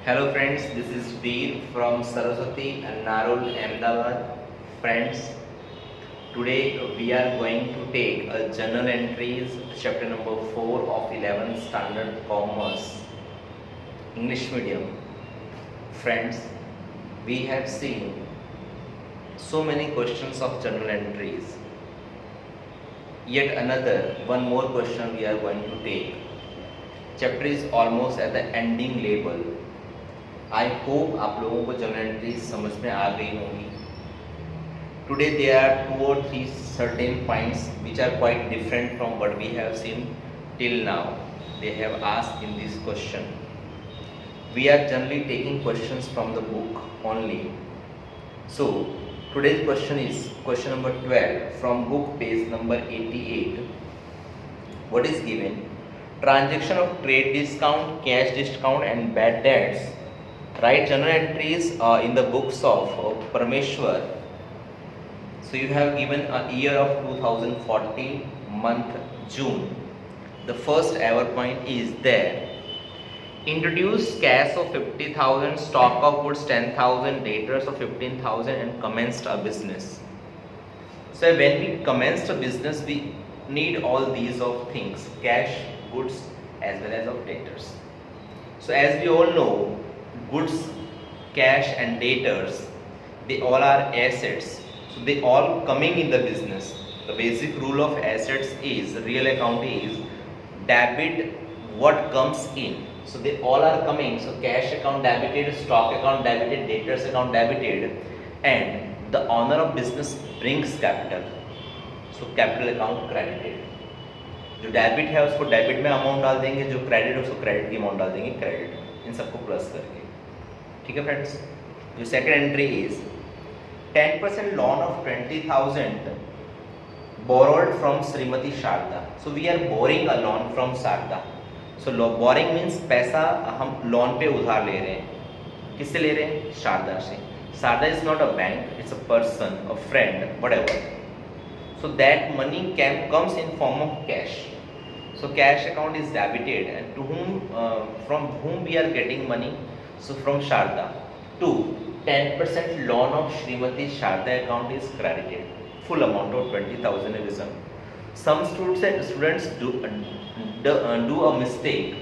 Hello friends, this is Veer from Saraswati and Narol, Ahmedabad. Friends, today we are going to take a journal entries chapter number 4 of 11th standard commerce English medium. Friends, we have seen so many questions of journal entries. Yet another one more question we are going to take. Chapter is almost at the ending label. I hope आप लोगों को journal entries समझ में आ गई होंगी. Today there are 2 or 3 certain points which are quite different from what we have seen till now. They have asked in this question. We are generally taking questions from the book only. So today's question is question number 12 from book page number 88. What is given? Transaction of trade discount, cash discount and bad debts. Write journal entries in the books of Parameshwar. So you have given a year of 2014, month June. The first ever point is there. Introduce cash of 50,000, stock of goods 10,000, debtors of 15,000 and commenced a business. So when we commenced a business, we need all these of things, cash, goods as well as of debtors. So as we all know, goods, cash and debtors, they all are assets, so they all coming in the business. The basic rule of assets is, real account is debit what comes in, so they all are coming. So cash account debited, stock account debited, debtors account debited, and the owner of business brings capital, so capital account credited. जो debit है उसको debit में amount डाल देंगे, जो credit है उसको credit की अमाउंट डाल देंगे, क्रेडिट, इन सबको प्लस करके. ठीक है फ्रेंड्स. जो second entry is 10% loan of 20,000 borrowed from Shrimati Sharda. So we are boring a loan from Sharda. So boring means पैसा हम लोन पे उधार ले रहे हैं. किससे ले रहे हैं? शारदा से. Sharda is not a bank, it's a person, a friend, whatever. So that money comes in form of cash. So cash account is debited, and to whom from whom we are getting money? So from Sharda. 2. 10% loan of Srimati Sharda account is credited. Full amount of 20,000 is done. Some students do a mistake.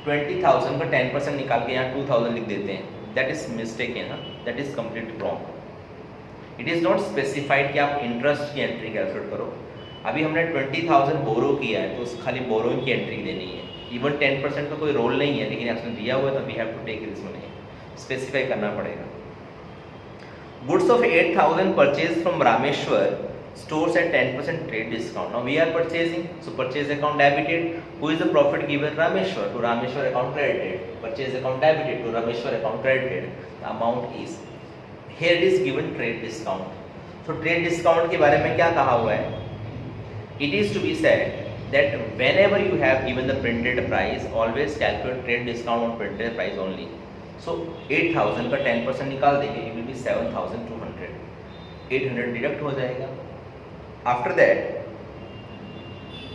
20,000 का 10% निकाल के यहाँ 2,000 लिख देते हैं. That is mistake है ना? That is completely wrong. It is not specified कि आप इंटरेस्ट की एंट्री कैलकुलेट करो. अभी हमने 20,000 बोरो किया है तो उस खाली बोरोइंग की एंट्री देनी है. इवन 10% का कोई रोल नहीं है, लेकिन आपने दिया हुआ है तो we have to take this money. Specify करना पड़ेगा. Goods of 8,000 purchase from Rameshwar stores at 10% trade discount. Now we are purchasing, so purchase account debited. Who is the profit given? Rameshwar. To Rameshwar account credited. Purchase account debited. To Rameshwar account credited. The amount is, here it is given trade discount. So trade discount के बारे में क्या कहा हुआ है? It is to be said that whenever you have given the printed price, always calculate trade discount on printed price only. So 8,000 का 10% निकाल देंगे, it will be 7,200. 800 डिडक्ट हो जाएगा. After that,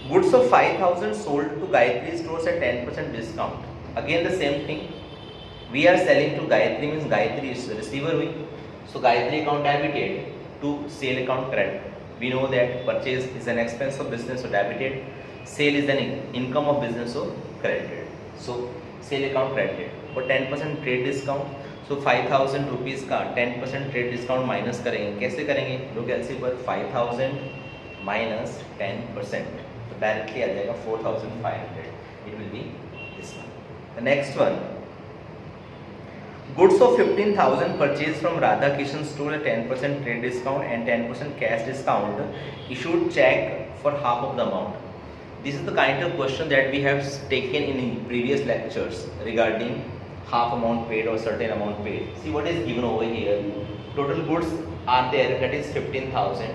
goods of 5,000 sold to Gayatri stores at 10% discount. Again the same thing. We are selling to Gayatri, means Gayatri is the receiver हुई. So Gayatri account debited to sale account credit. We know that purchase is an expense of business, so debited. Sale is an income of business, so credited. So sale account credited. For 10% trade discount, so 5,000 rupees का 10% trade discount minus करेंगे. कैसे करेंगे? लोग LC पर 5,000 minus 10%, तो directly आ जाएगा 4,500. It will be this one. The next one. Goods of 15,000 purchased from Radha Kishan store at 10% trade discount and 10% cash discount. Issued check for half of the amount. This is the kind of question that we have taken in previous lectures regarding half amount paid or certain amount paid. See what is given over here. Total goods are there, that is 15,000.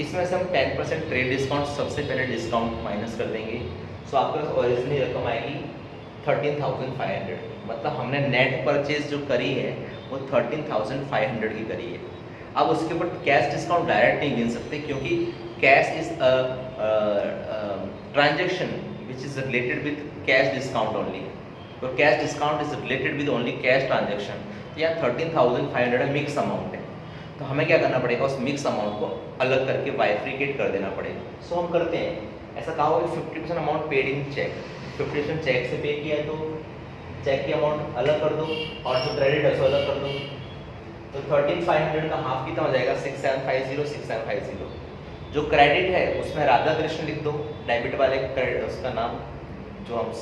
इसमें से हम 10% trade discount सबसे पहले discount minus कर देंगे. सो आपके पास originally रकम आएगी 13,500. मतलब हमने नेट परचेज जो करी है वो 13,500 की करी है. अब उसके ऊपर कैश डिस्काउंट डायरेक्ट नहीं गिन सकते, क्योंकि cash is transaction which is related with cash discount only. तो cash discount is related with only cash transaction. तो यहाँ 13,500 मिक्स अमाउंट है, तो हमें क्या करना पड़ेगा, उस मिक्स अमाउंट को अलग करके बाइफ्रिकेट कर देना पड़ेगा। सो हम करते हैं, ऐसा कहा होगा 50% amount paid in cheque, 50% cheque से पे किया है तो चेक की अमाउंट अलग कर दो और जो क्रेडिट है उसको अलग कर दो। तो 13,500 का हाफ कितना हो जाएगा, 6750। जो क्रेडिट है उसमें राधा कृष्ण लिख दो, डेबिट वाले क्रेडिट उसका नाम, जो हम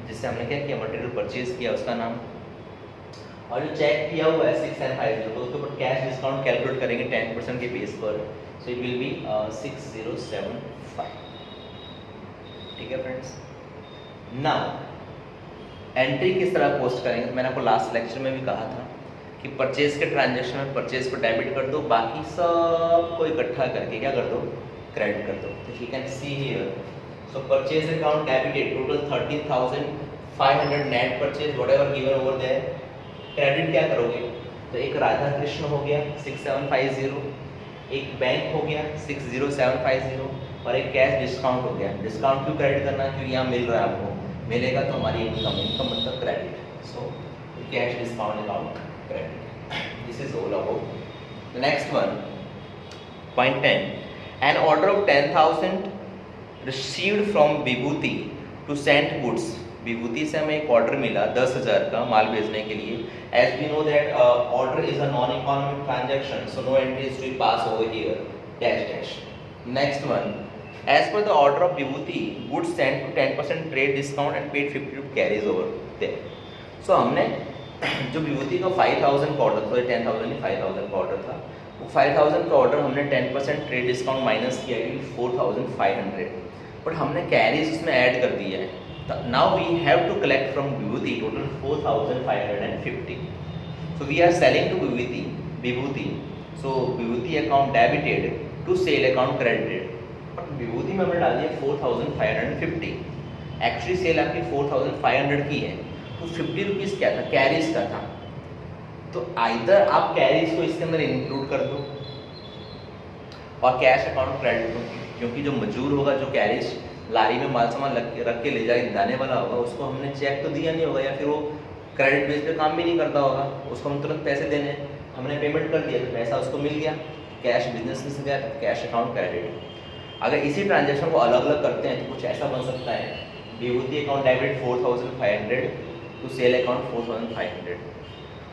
जिससे हमने क्या किया, मटेरियल परचेज किया उसका नाम, और जो चेक किया हुआ है 6750 तो उसके ऊपर कैश डिस्काउंट कैलकुलेट करेंगे 10% के बेस पर। So it will be 6075। ठीक है फ्रेंड्स। नाउ एंट्री किस तरह पोस्ट करेंगे, तो मैंने आपको लास्ट लेक्चर में भी कहा था कि परचेज के ट्रांजेक्शन में परचेज पर डेबिट कर दो, बाकी सब को इकट्ठा करके क्या कर दो, क्रेडिट कर दो। तो you can see here, so purchase account debited total 13,500 net purchase whatever given over there. Credit क्या करोगे, तो एक राधा कृष्ण हो गया 6750, एक बैंक हो गया 60750 और एक कैश डिस्काउंट हो गया। डिस्काउंट क्यों क्रेडिट करना, क्योंकि यहाँ मिल रहा है आपको, मिलेगा तो हमारी इनकम मतलब credit. So cash discount account credit, this is all about. The next one, point 10, an order of 10,000 received from Vibhuti to send goods. Vibhuti से हमें एक ऑर्डर मिला 10,000 का माल भेजने के लिए। As we know that order is a non economic transaction, so no entries to pass over here dash dash. Next one, as per the order of Vibhuti goods sent to 10% trade discount and paid 50 carriage over there. So हमने जो विभूति का 5,000 का order था, 10,000 नहीं 5,000 का order था, वो 5,000 का ऑर्डर हमने 10% ट्रेड डिस्काउंट माइनस किया है 4,500, बट हमने कैरीज उसमें ऐड कर दिया है। Now we have to collect from Vibhuti total 4,550. So we are selling to Vibhuti. So Vibhuti account debited to sale account credited. But Vibhuti में हमने डाल दिया 4,550. Actually सेल आपकी 4,500 की है, तो 50 रुपीज़ क्या था, कैरीज का था। तो आइदर आप कैरीज को इसके अंदर इंक्लूड कर दो और कैश अकाउंट क्रेडिट दो, क्योंकि जो मजूर होगा, जो कैरीज लारी में माल सामान रख के ले जाने वाला होगा, उसको हमने चेक तो दिया नहीं होगा, या फिर वो क्रेडिट बेस पे काम भी नहीं करता होगा, उसको हम तुरंत पैसे देने, हमने पेमेंट कर दिया तो पैसा उसको मिल गया, कैश बिजनेस में से गया, कैश अकाउंट क्रेडिट। अगर इसी ट्रांजेक्शन को अलग अलग करते हैं तो कुछ ऐसा बन सकता है, Vibhuti account debit 4,500 to sale account 4,500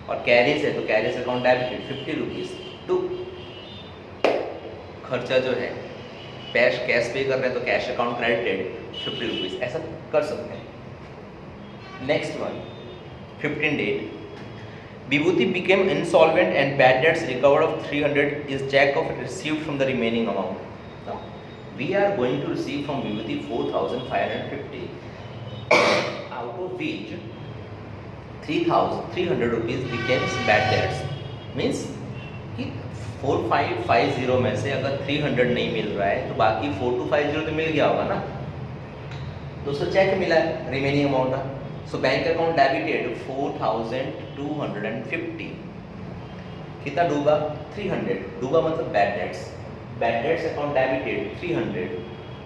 और कैरीज है तो carriage account debited 50 rupees to खर्चा जो है कैश पे कर रहे हैं तो कैश अकाउंट क्रेडिटेड 50 रुपीज़, ऐसा कर सकते हैं। Next one, 15 date, Vibhuti became insolvent and bad debts recovered of 300 is cheque of received from the remaining amount. We are going to receive from Vibhuti 4,550, out of which 300 rupees becomes bad debts, means कि 4,550 में से अगर 300 नहीं मिल रहा है तो बाकी 4,250 तो मिल गया होगा ना, तो उसको चेक मिला है रिमेनिंग अमाउंट का। सो बैंक अकाउंट डेबिटेड 4,250, कितना डूबा, 300 डूबा मतलब बैड डेट्स अकाउंट डेबिटेड 300,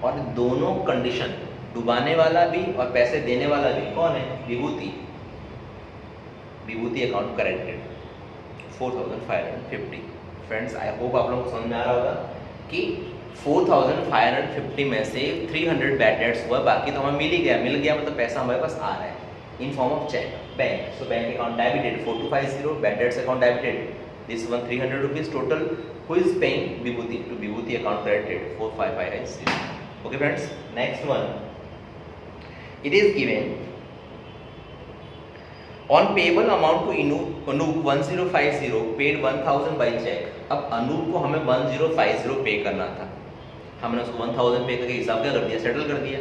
और दोनों कंडीशन, डुबाने वाला भी और पैसे देने वाला भी कौन है, Vibhuti account credited 4,550। Friends I hope आप लोगों को समझ में आ रहा होगा कि 4,550 में से 300 बैड डेट्स हुआ, बाकी तो हमें मिल गया मतलब पैसा हमारे पास आ रहा है in form of cheque bank. So bank account debited 4,250, bad debts account debited this one 300 rupees total, who is paying Vibhuti to Vibhuti account credited 4,550। Okay friends, next one, it is given on payable amount to Anoop 1050 paid 1,000 by cheque. अब अनूप को हमें 1050 पे करना था, हमने उसको 1,000 पे करके हिसाब क्या कर दिया, सेटल कर दिया।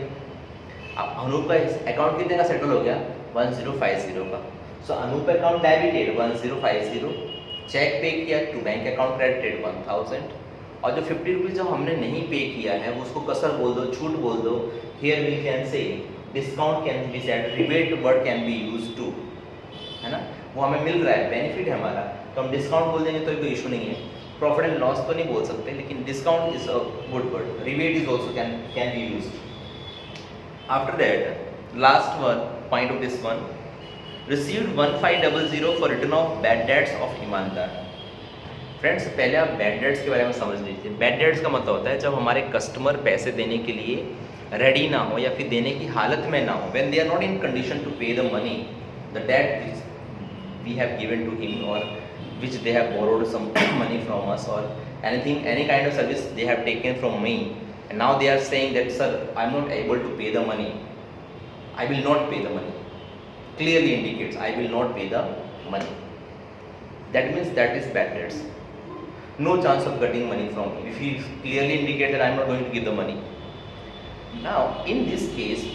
अब अनूप का अकाउंट कितने का सेटल हो गया, 1050 का। सो अनूप अकाउंट डेबिटेड 1050, चेक पे किया टू बैंक अकाउंट क्रेडिटेड 1,000, और जो 50 रुपीज़ जो हमने नहीं पे किया है वो उसको कसर बोल दो, छूट बोल दो। Here we can say discount can be said, rebate word can be use to, है ना, वो हमें मिल रहा है, बेनिफिट है हमारा, तो हम डिस्काउंट बोल देंगे तो कोई इशू नहीं है। प्रॉफिट एंड लॉस तो नहीं बोल सकते, लेकिन discount is a good word, rebate is also can be used. After that last one, point of this one. Received 1500 for return of bad debts of ईमानदार. फ्रेंड्स पहले आप बैड डेट्स के बारे में समझ लीजिए. बैड डेट्स का मतलब होता है जब हमारे कस्टमर पैसे देने के लिए रेडी ना हो या फिर देने की हालत में ना हो. When they are not in condition to pay the money, the debt which we have given to him और which they have borrowed some money from us और anything, any kind of service they have taken from me, and now they are saying that sir, I am not able to pay the money, I will not pay the money. Clearly indicates I will not pay the money. That means that is bad debts. No chance of getting money from me if he clearly indicate that I am not going to give the money. Now in this case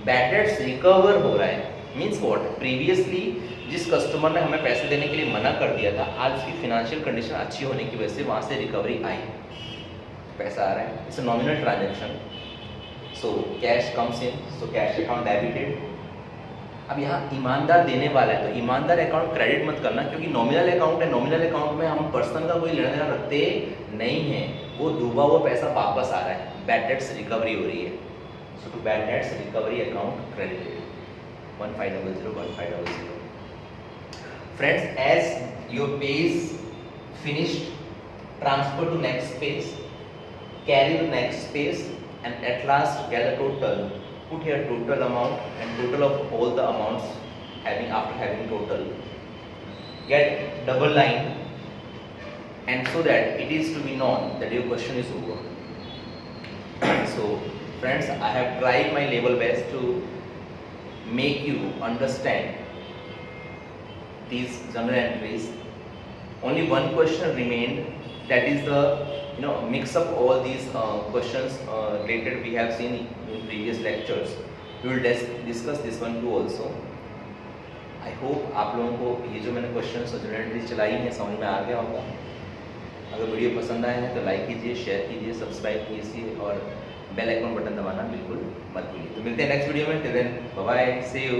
bad debts recover हो रहा है. Means what? Previously जिस customer ने हमें पैसे देने के लिए मना कर दिया था, आज उसकी फिनेंशियल कंडीशन अच्छी होने की वजह से वहाँ से रिकवरी आई, पैसा आ रहा है. It's a nominal transaction. So cash comes in, so cash account debited. अब यहाँ ईमानदार देने वाला है तो ईमानदार अकाउंट क्रेडिट मत करना, क्योंकि नॉमिनल अकाउंट है. नॉमिनल अकाउंट में हम पर्सन का कोई लेना देना रखते नहीं है. वो डूबा हुआ पैसा वापस आ रहा है. बैड डेट्स रिकवरी हो रही है. So to bad debts recovery account credited 1500. Friends, as your page finished, transfer to next page, carry to next page, and at last get a total. Put here total amount and total of all the amounts after having total. Get double line, and so that it is to be known that your question is over. So, friends, I have tried my level best to make you understand these journal entries. Only one question remained, that is the mix up all these questions related we have seen in previous lectures. We will discuss this one too also. I hope आप लोगों को ये जो मैंने questions और journal entries चलाई हैं समझ में आ गया होगा. अगर वीडियो पसंद आया है तो लाइक कीजिए, शेयर कीजिए, सब्सक्राइब कीजिए और बेल आइकन बटन दबाना बिल्कुल मत भूलिए. तो मिलते हैं नेक्स्ट वीडियो में. Till then bye bye, see you.